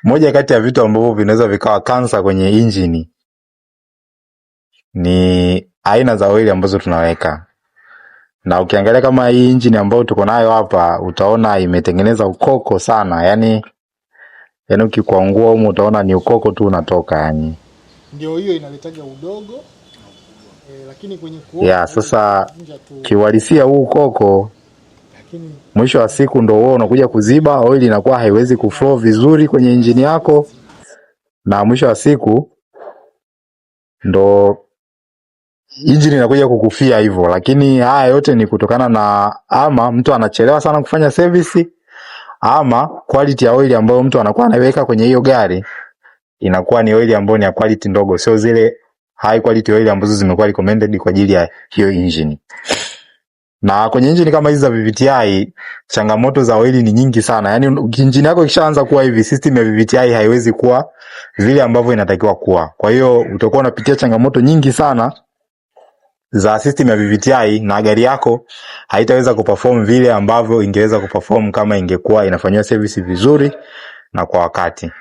moja kati ya vitu ambavyo vinaweza vikawa kansa kwenye injini ni aina za oili ambazo tunaweka. Na ukiangalia kama hii injini ambayo tuko nayo hapa, utaona imetengeneza ukoko sana. Yani ukikwangua huko utaona ni ukoko tu unatoka yani. Ndio hiyo inaletaga udogo. Lakini kwenye kuoka sasa kiuhalisia huu ukoko mwisho wa siku ndio wewe unakuja kuziba, oili inakuwa haiwezi kuflow vizuri kwenye injini yako, na mwisho wa siku ndo injini inakuja kukufia hivyo. Lakini haya yote ni kutokana na ama mtu anachelewa sana kufanya service, ama quality ya oili ambayo mtu anakuwa anaiweka kwenye hiyo gari inakuwa ni oili ambayo ni ya quality ndogo, sio zile high quality oil ambazo zimekuwa recommended kwa ajili ya hiyo engine. Na kwenye engine kama hizi za VVTi, changamoto za oil ni nyingi sana. Yaani engine yako ikishaanza kuwa hivi, system ya VVTi haiwezi kuwa vile ambavyo inatakiwa kuwa. Kwa hiyo utakuwa unapitia changamoto nyingi sana za system ya VVTi, na gari yako haitaweza kuperform vile ambavyo ingeweza kuperform kama ingekuwa inafanywa service vizuri na kwa wakati.